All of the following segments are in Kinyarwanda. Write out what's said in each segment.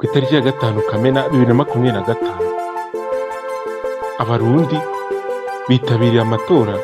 ku itariki ya 5 Kamena 2025 Abarundi bitabiriye amatora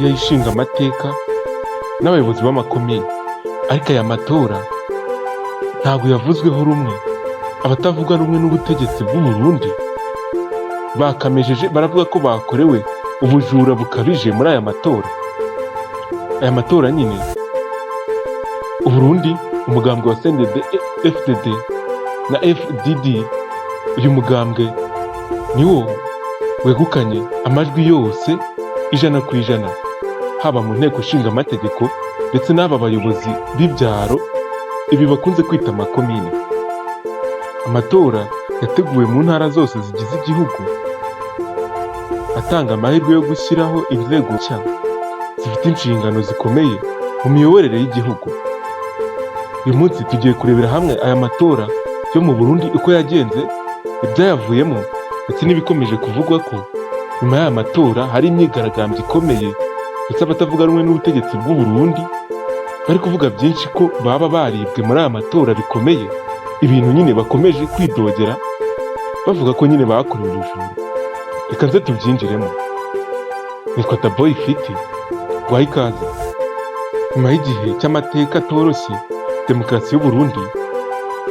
y'ayishinga amateka n'abayobozi b'amakomine, ariko aya matora ntabwo yavuzweho rumwe. Abatavuga rumwe n'ubutegetsi bw'u Burundi bakamejeje baravuga ko bakorewe ubujura bukabije muri aya matora. Aya matora nyine u Burundi, umugambwe wa CNDD FDD na FDD, uyu mugambwe niwo wegukanye amajwi yose 100%, haba mu nteko nshinga amategeko ndetse n'aba bayobozi b'ibyaro, ibi bakunze kwita amakomine. Amatora yateguwe mu ntara zose zigize igihugu, atanga amahirwe yo gushyiraho inzego nshya zifite inshingano zikomeye mu miyoborere y'igihugu. Uyu munsi tugiye kurebera hamwe aya matora yo mu Burundi uko yagenze, ibyayavuyemo ndetse n'ibikomeje kuvugwa ko nyuma y'aya matora hari imyigaragambyo ikomeye, ndetse abatavuga rumwe n'ubutegetsi bw'u Burundi bari kuvuga byinshi ko baba baribwe muri aya matora bikomeye, ibintu nyine bakomeje kwidogera bavuga ko nyine bakorewe ubujura. Reka nze tubyinjiremo. Nitwa Taboy Fiti, guha ikaze. Nyuma y'igihe cy'amateka atoroshye demokarasi y'u Burundi,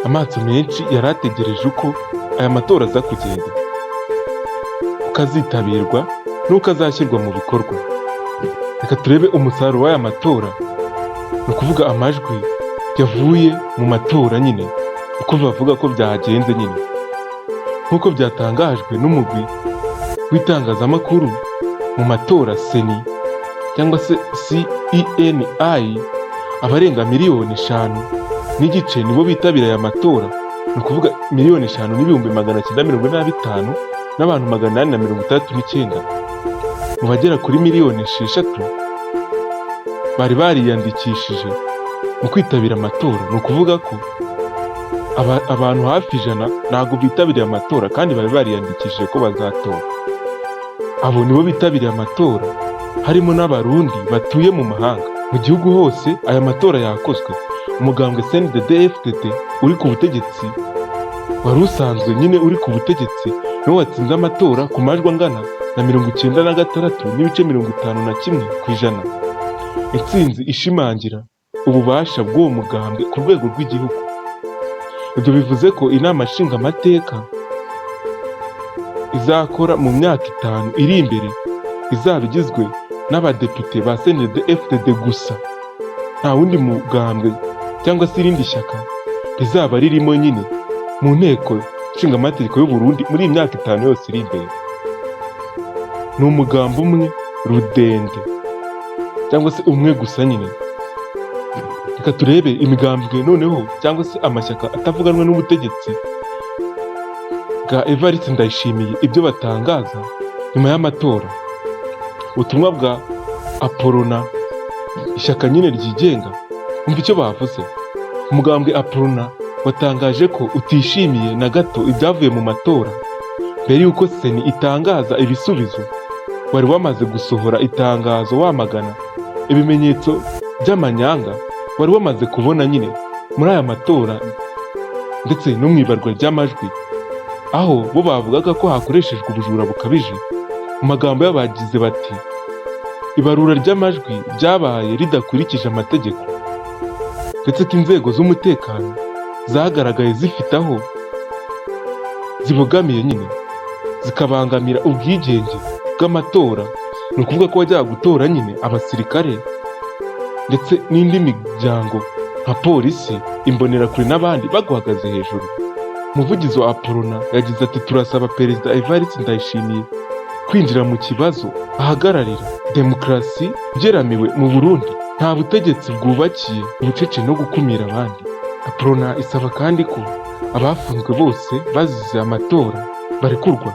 amaso menshi yari ategereje uko aya matora aza kugenda, uko azitabirwa n'uko azashyirwa mu bikorwa. Reka turebe umusaruro w'aya matora, ni ukuvuga amajwi yavuye mu matora nyine, uko bavuga ko byagenze nyine nk'uko byatangajwe n'umugwi w'itangazamakuru mu matora Seni cyangwa se CENI. Abarenga miliyoni 5 nibo bitabira aya matora, ni ukuvuga miliyoni 5,945 n'abantu 839. Mu bagera kuri miliyoni 6 bari bariyandikishije mu kwitabira amatora, ni ukuvuga ko abantu hafi 100 ntabwo bitabiriye amatora kandi bari bariyandikishije ko bazatora. Abo nibo bitabiriye amatora, harimo n'abarundi batuye mu mahanga. Mu gihugu hose aya matora yakozwe. Umugambwe CNDD FDD uri ku butegetsi, wari usanzwe nyine uri ku butegetsi, niwo watsinze amatora ku majwi angana na 96.51%. Intsinzi ishimangira ububasha bw'uwo mugambwe ku rwego rw'igihugu. Ibyo bivuze ko inama nshinga amateka izakora mu myaka 5 iri imbere izaba igizwe n'abadepite ba CNDD FDD gusa, nta wundi mugambwe cyangwa se irindi shyaka rizaba ririmo nyine mu nteko nshinga amategeko y'u Burundi muri iyi myaka 5 yose iri imbere. Ni umugambi umwe rudende cyangwa se umwe gusa nyine. Reka turebe imigambwe noneho cyangwa se amashyaka atavuganwa n'ubutegetsi bwa Evariste Ndayishimiye ibyo batangaza nyuma y'amatora. Ubutumwa bwa Apolona, ishyaka nyine ryigenga, umva icyo bavuze. Umugambwe Apolona watangaje ko utishimiye na gato ibyavuye mu matora. Mbere y'uko Seni itangaza ibisubizo, wari wamaze gusohora itangazo wamagana ibimenyetso by'amanyanga wari wamaze kubona nyine muri aya matora ndetse no mu ibarwa ry'amajwi, aho bo bavugaga ko hakoreshejwe ubujura bukabije. Mu magambo y'abagize bati, ibarura ry'amajwi ryabaye ridakurikije amategeko, ndetse ko inzego z'umutekano zagaragaye zifite aho zibogamiye nyine zikabangamira ubwigenge bw'amatora. Ni ukuvuga ko wajyaga gutora nyine abasirikare ndetse n'indi miryango nka polisi, imbonerakure n'abandi baguhagaze hejuru. Umuvugizi wa Apolona yagize ati, turasaba Perezida Evariste Ndayishimiye kwinjira mu kibazo ahagararira demokarasi igeramiwe mu Burundi. Nta butegetsi bwubakiye ubucece no gukumira abandi. Apolona isaba kandi ko abafunzwe bose bazize amatora barekurwa,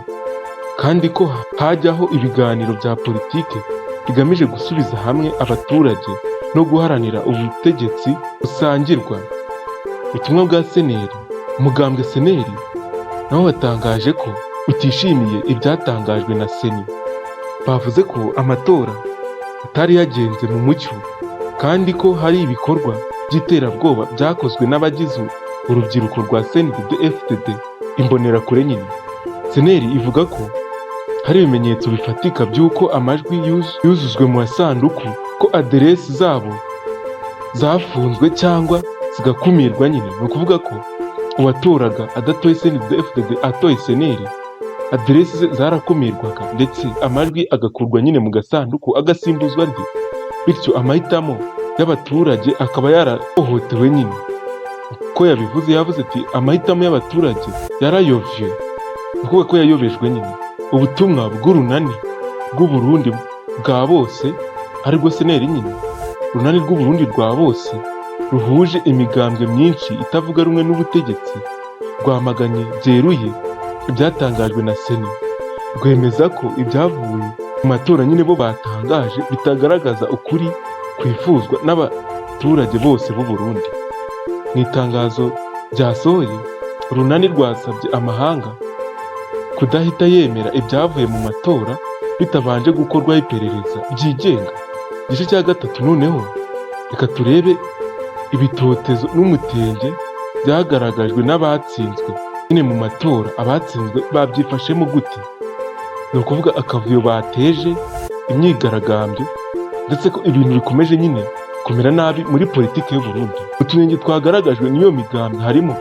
kandi ko hajyaho ibiganiro bya politike bigamije gusubiza hamwe abaturage no guharanira ubutegetsi busangirwa. Ubutumwa bwa Seneri, umugambwe Seneri nabo batangaje ko utishimiye ibyatangajwe na Seni. Bavuze ko amatora atari yagenze mu mucyo kandi ko hari ibikorwa by'iterabwoba byakozwe n'abagize urubyiruko rwa CNDD-FDD imbonerakure nyine. Seneri ivuga ko hari ibimenyetso bifatika by'uko amajwi yuzuzwe mu masanduku, ko aderesi zabo zafunzwe cyangwa zigakumirwa nyine. Ni ukuvuga ko uwatoraga adatoye CNDD-FDD atoye Seneri, aderesi ze zarakumirwaga ndetse amajwi agakurwa nyine mu gasanduku agasimbuzwa andi, bityo amahitamo y'abaturage akaba yarahohotewe nyine. Uko yabivuze, yavuze ati amahitamo y'abaturage yarayovye, ni ukuvuga ko yayobejwe nyine. Ubutumwa bw'urunani rw'Uburundi bwa bose, arirwo Seneri nyine, urunani rw'Uburundi rwa bose ruhuje imigambwe myinshi itavuga rumwe n'ubutegetsi, rwamaganye byeruye ibyatangajwe na Seni, rwemeza ko ibyavuye mu matora nyine bo batangaje bitagaragaza ukuri kwifuzwa n'abaturage bose b'u Burundi. Mu itangazo ryasohoye, urunani rwasabye amahanga kudahita yemera ibyavuye mu matora bitabanje gukorwaho iperereza ryigenga. Igice cya gatatu noneho reka turebe ibitotezo n'umutenge byagaragajwe n'abatsinzwe nyine mu matora. Abatsinzwe babyifashemo gute? Ni ukuvuga akavuyo bateje, imyigaragambyo, ndetse ko ibintu bikomeje nyine kumera nabi muri politiki y'u Burundi. Utunenge twagaragajwe n'iyo migambi harimo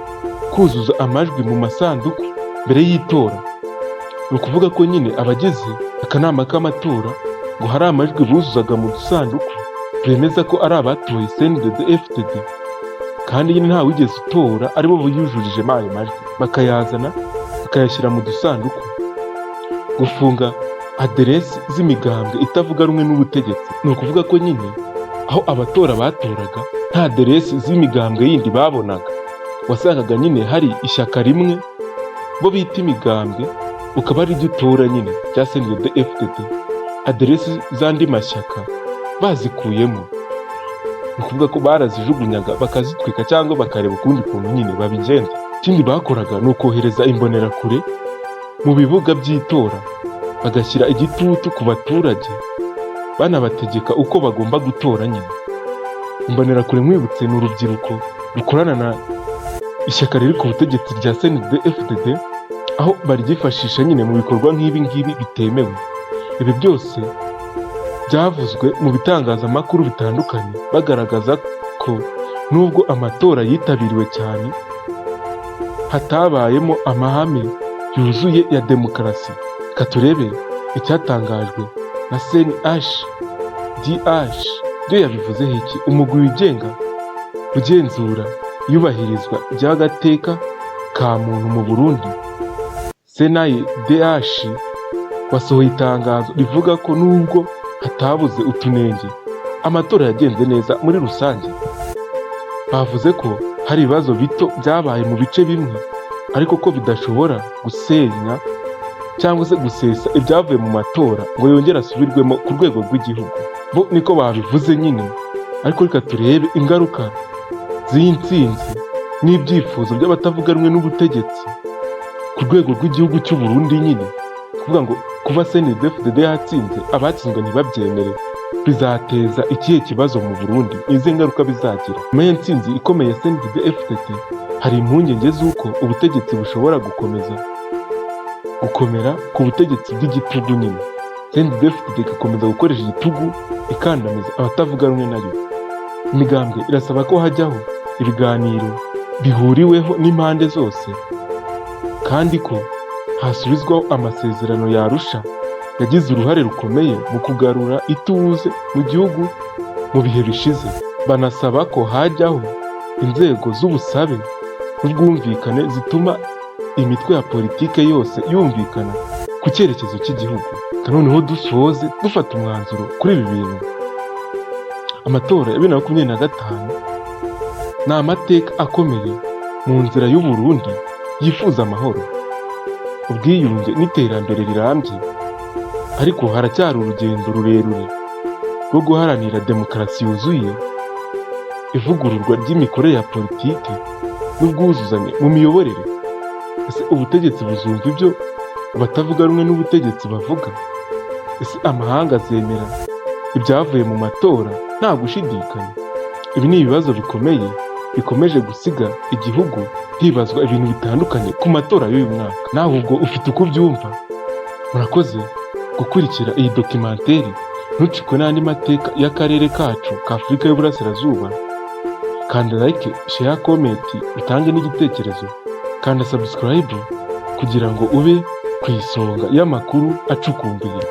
kuzuza amajwi mu masanduku mbere y'itora. Ni ukuvuga ko nyine abagize akanama k'amatora ngo hari amajwi buzuzaga mu dusanduku bemeza ko ari abatoye CNDD-FDD, kandi nyine nta wigeze utora aribo buyujujijemo ayo majwi, bakayazana bakayashyira mu dusanduku. Gufunga aderesi z'imigambwe itavuga rumwe n'ubutegetsi, ni ukuvuga ko nyine aho abatora batoraga nta aderesi z'imigambwe yindi babonaga, wasangaga nyine hari ishyaka rimwe bo bita imigambwe, ukaba ari ryo utora nyine rya CNDD-FDD, aderesi z'andi mashyaka bazikuyemo. Ni ukuvuga ko barazijugunyaga bakazitwika cyangwa bakareba ukundi kuntu nyine babigenza. Ikindi bakoraga ni ukohereza imbonerakure mu bibuga by'itora, bagashyira igitutu ku baturage banabategeka uko bagomba gutora nyine. Imbonerakure mwibutse ni urubyiruko rukorana na ishyaka riri ku butegetsi rya CNDD-FDD, aho baryifashisha nyine mu bikorwa nk'ibi ngibi bitemewe. Ibi byose byavuzwe mu bitangazamakuru bitandukanye, bagaragaza ko nubwo amatora yitabiriwe cyane, hatabayemo amahame yuzuye ya demokarasi. Reka turebe icyatangajwe na CNHDH, byo yabivuzeho iki? Umugwi wigenga ugenzura iyubahirizwa ry'agateka ka muntu mu Burundi, CNHDH, wasohoye itangazo rivuga ko nubwo hatabuze utunenge, amatora yagenze neza muri rusange. Bavuze ko hari ibibazo bito byabaye mu bice bimwe, ariko ko bidashobora gusenya cyangwa se gusesa ibyavuye mu matora ngo yongere asubirwemo ku rwego rw'igihugu. Bo niko babivuze nyine, ariko reka turebe ingaruka z'iyi ntsinzi n'ibyifuzo by'abatavuga rumwe n'ubutegetsi ku rwego rw'igihugu cy'u Burundi nyine. Kuvuga ngo kuba CNDD-FDD yatsinze, abatsinzwe ntibabyemere, bizateza ikihe kibazo mu Burundi? Izi ngaruka bizagira nyuma y'intsinzi ikomeye ya CNDD-FDD, hari impungenge z'uko ubutegetsi bushobora gukomera ku butegetsi bw'igitugu nyine. CNDD-FDD igakomeza gukoresha igitugu ikandamiza abatavuga rumwe nayo. Imigambwe irasaba ko hajyaho ibiganiro bihuriweho n'impande zose, kandi ko hasubizwaho amasezerano ya Arusha yagize uruhare rukomeye mu kugarura ituze mu gihugu mu bihe bishize. Banasaba ko hajyaho inzego z'ubusabe n'ubwumvikane zituma imitwe ya politike yose yumvikana ku cyerekezo cy'igihugu. Noneho dusoze dufata umwanzuro kuri ibi bintu. Amatora ya 2025 ni amateka akomeye mu nzira y'u Burundi yifuza amahoro, ubwiyunge n'iterambere rirambye, ariko haracyari urugendo rurerure rwo guharanira demokarasi yuzuye, ivugururwa ry'imikorere ya politiki n'ubwuzuzanye mu miyoborere. Ese ubutegetsi buzumva ibyo abatavuga rumwe n'ubutegetsi bavuga? Ese amahanga azemera ibyavuye mu matora nta gushidikanya? Ibi ni ibibazo bikomeye bikomeje gusiga igihugu hibazwa ibintu bitandukanye ku matora y'uyu mwaka. Nawe ubwo ufite uko ubyumva? Murakoze gukurikira iyi dokimenteri. Ntucikwe n'andi mateka y'akarere kacu ka Afurika y'Uburasirazuba. Kanda like, share, comment, utange n'igitekerezo. Kanda subscribe kugira ngo ube ku isonga y'amakuru acukumbuye.